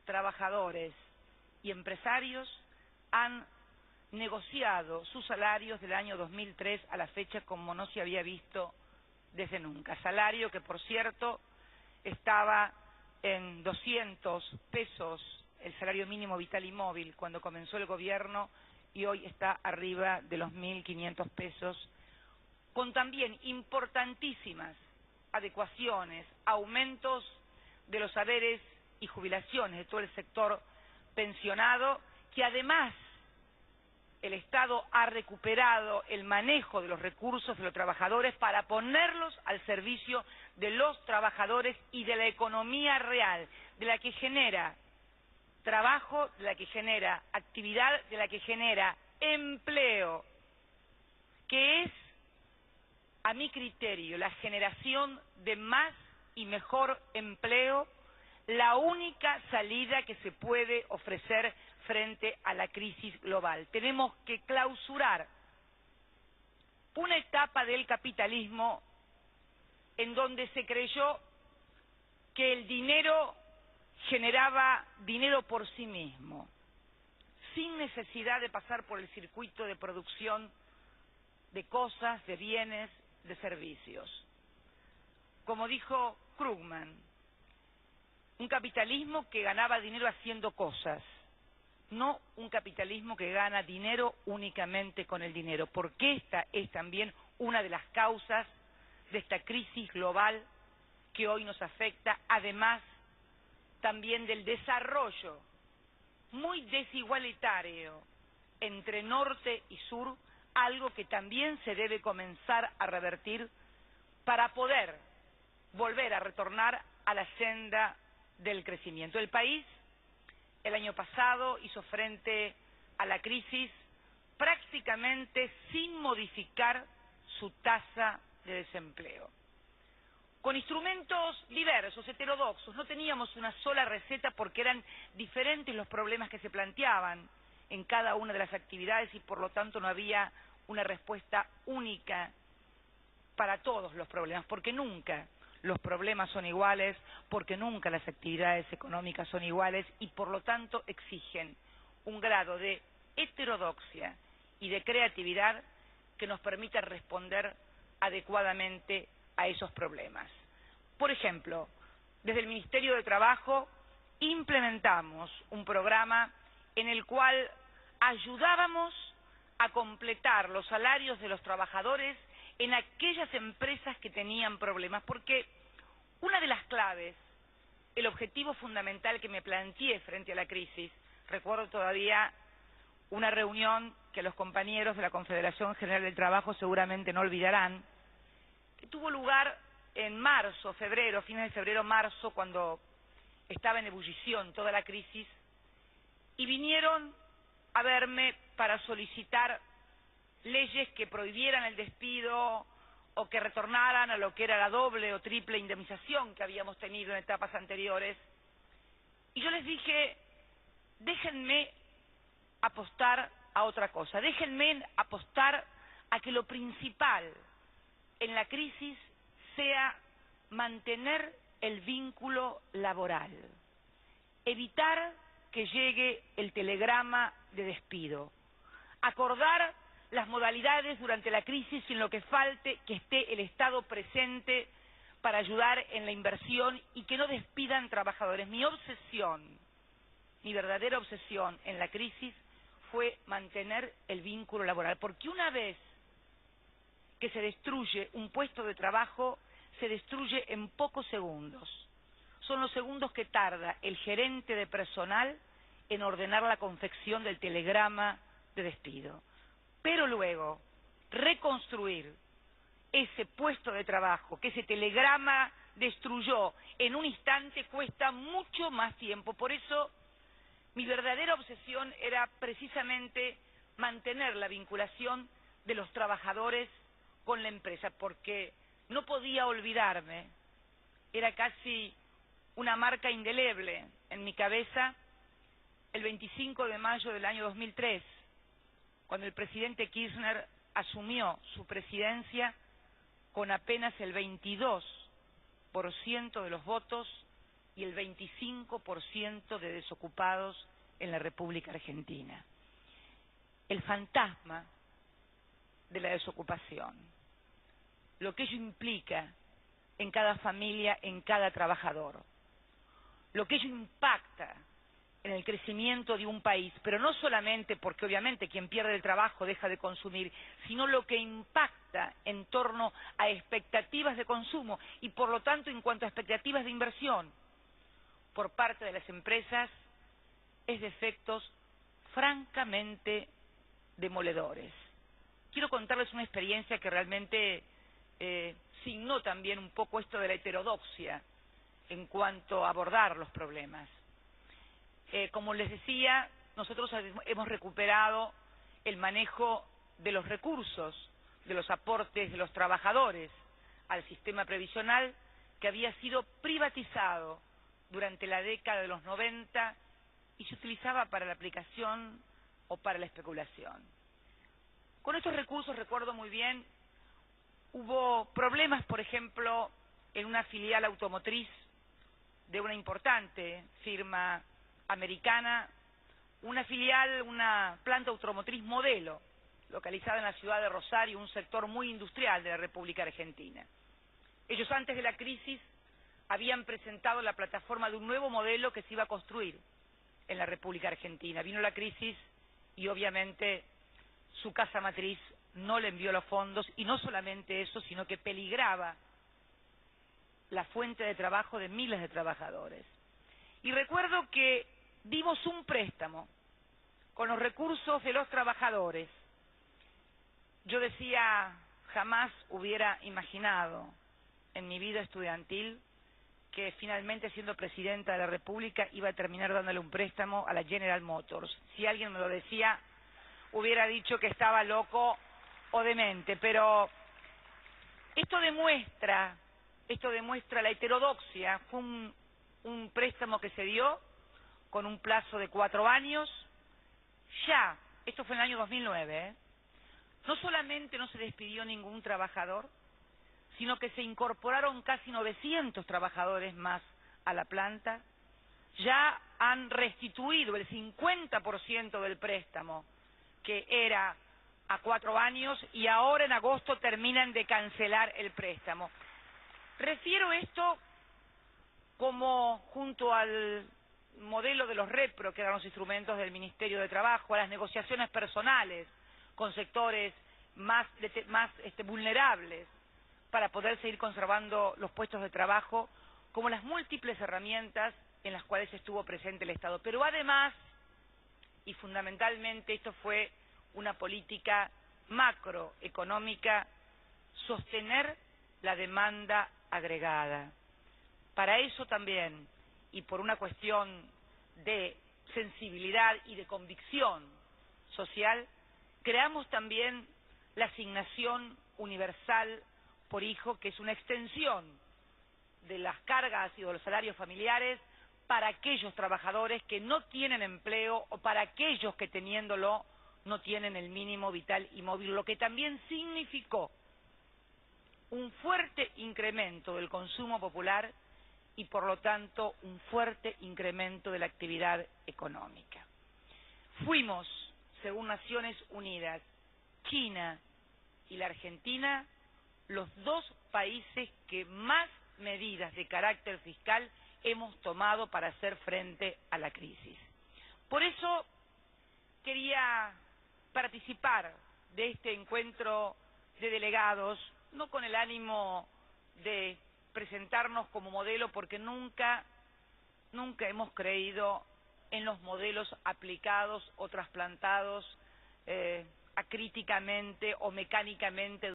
trabajadores y empresarios han negociado sus salarios del año 2003 a la fecha como no se había visto desde nunca. Salario que, por cierto, estaba en 200 pesos, el salario mínimo vital y móvil, cuando comenzó el gobierno, y hoy está arriba de los 1.500 pesos, con también importantísimas adecuaciones, aumentos de los haberes y jubilaciones de todo el sector pensionado, que además el Estado ha recuperado el manejo de los recursos de los trabajadores para ponerlos al servicio de los trabajadores y de la economía real, de la que genera trabajo, de la que genera actividad, de la que genera empleo, que es, a mi criterio, la generación de más y mejor empleo, la única salida que se puede ofrecer frente a la crisis global. Tenemos que clausurar una etapa del capitalismo en donde se creyó que el dinero generaba dinero por sí mismo, sin necesidad de pasar por el circuito de producción de cosas, de bienes, de servicios. Como dijo Krugman, un capitalismo que ganaba dinero haciendo cosas, no un capitalismo que gana dinero únicamente con el dinero, porque esta es también una de las causas de esta crisis global que hoy nos afecta, además también del desarrollo muy desigualitario entre norte y sur, algo que también se debe comenzar a revertir para poder volver a retornar a la senda del crecimiento. El país el año pasado hizo frente a la crisis prácticamente sin modificar su tasa de desempleo. Con instrumentos diversos, heterodoxos, no teníamos una sola receta porque eran diferentes los problemas que se planteaban en cada una de las actividades y por lo tanto no había una respuesta única para todos los problemas, porque nunca los problemas son iguales, porque nunca las actividades económicas son iguales y por lo tanto exigen un grado de heterodoxia y de creatividad que nos permita responder adecuadamente a esos problemas. Por ejemplo, desde el Ministerio de Trabajo implementamos un programa en el cual ayudábamos a completar los salarios de los trabajadores en aquellas empresas que tenían problemas, porque una de las claves, el objetivo fundamental que me planteé frente a la crisis, recuerdo todavía una reunión que los compañeros de la Confederación General del Trabajo seguramente no olvidarán, que tuvo lugar en marzo, febrero, fines de febrero, marzo, cuando estaba en ebullición toda la crisis, y vinieron a verme para solicitar leyes que prohibieran el despido o que retornaran a lo que era la doble o triple indemnización que habíamos tenido en etapas anteriores. Y yo les dije, déjenme apostar a otra cosa, déjenme apostar a que lo principal en la crisis sea mantener el vínculo laboral, evitar que llegue el telegrama de despido, acordar las modalidades durante la crisis y en lo que falte que esté el Estado presente para ayudar en la inversión y que no despidan trabajadores. Mi obsesión, mi verdadera obsesión en la crisis fue mantener el vínculo laboral, porque una vez que se destruye un puesto de trabajo, se destruye en pocos segundos. Son los segundos que tarda el gerente de personal en ordenar la confección del telegrama de despido. Pero luego, reconstruir ese puesto de trabajo que ese telegrama destruyó en un instante cuesta mucho más tiempo. Por eso, mi verdadera obsesión era precisamente mantener la vinculación de los trabajadores con la empresa, porque no podía olvidarme, era casi una marca indeleble en mi cabeza, el 25 de mayo del año 2003, cuando el presidente Kirchner asumió su presidencia con apenas el 22% de los votos y el 25% de desocupados en la República Argentina. El fantasma de la desocupación, lo que ello implica en cada familia, en cada trabajador, lo que ello impacta en el crecimiento de un país, pero no solamente porque obviamente quien pierde el trabajo deja de consumir, sino lo que impacta en torno a expectativas de consumo y por lo tanto en cuanto a expectativas de inversión por parte de las empresas, es de efectos francamente demoledores. Quiero contarles una experiencia que realmente signó también un poco esto de la heterodoxia en cuanto a abordar los problemas. Como les decía, nosotros hemos recuperado el manejo de los recursos, de los aportes de los trabajadores al sistema previsional que había sido privatizado durante la década de los 90 y se utilizaba para la aplicación o para la especulación. Con estos recursos, recuerdo muy bien, hubo problemas, por ejemplo, en una filial automotriz de una importante firma americana, una filial, una planta automotriz modelo, localizada en la ciudad de Rosario, un sector muy industrial de la República Argentina. Ellos antes de la crisis habían presentado la plataforma de un nuevo modelo que se iba a construir en la República Argentina. Vino la crisis y obviamente su casa matriz no le envió los fondos y no solamente eso, sino que peligraba la fuente de trabajo de miles de trabajadores. Y recuerdo que dimos un préstamo con los recursos de los trabajadores. Yo decía, jamás hubiera imaginado en mi vida estudiantil que finalmente siendo presidenta de la República iba a terminar dándole un préstamo a la General Motors. Si alguien me lo decía, hubiera dicho que estaba loco o demente, pero esto demuestra la heterodoxia. Fue un préstamo que se dio con un plazo de 4 años. Ya, esto fue en el año 2009, no solamente no se despidió ningún trabajador, sino que se incorporaron casi 900 trabajadores más a la planta. Ya han restituido el 50% del préstamo, que era a 4 años, y ahora en agosto terminan de cancelar el préstamo. Refiero esto como, junto al modelo de los REPRO, que eran los instrumentos del Ministerio de Trabajo, a las negociaciones personales con sectores más vulnerables para poder seguir conservando los puestos de trabajo, como las múltiples herramientas en las cuales estuvo presente el Estado. Pero además, y fundamentalmente, esto fue una política macroeconómica, sostener la demanda agregada. Para eso también, y por una cuestión de sensibilidad y de convicción social, creamos también la asignación universal por hijo, que es una extensión de las cargas y de los salarios familiares para aquellos trabajadores que no tienen empleo o para aquellos que teniéndolo no tienen el mínimo vital y móvil, lo que también significó un fuerte incremento del consumo popular y por lo tanto un fuerte incremento de la actividad económica. Fuimos, según Naciones Unidas, China y la Argentina, los 2 países que más medidas de carácter fiscal hemos tomado para hacer frente a la crisis. Por eso quería participar de este encuentro de delegados, no con el ánimo de presentarnos como modelo, porque nunca hemos creído en los modelos aplicados o trasplantados acríticamente o mecánicamente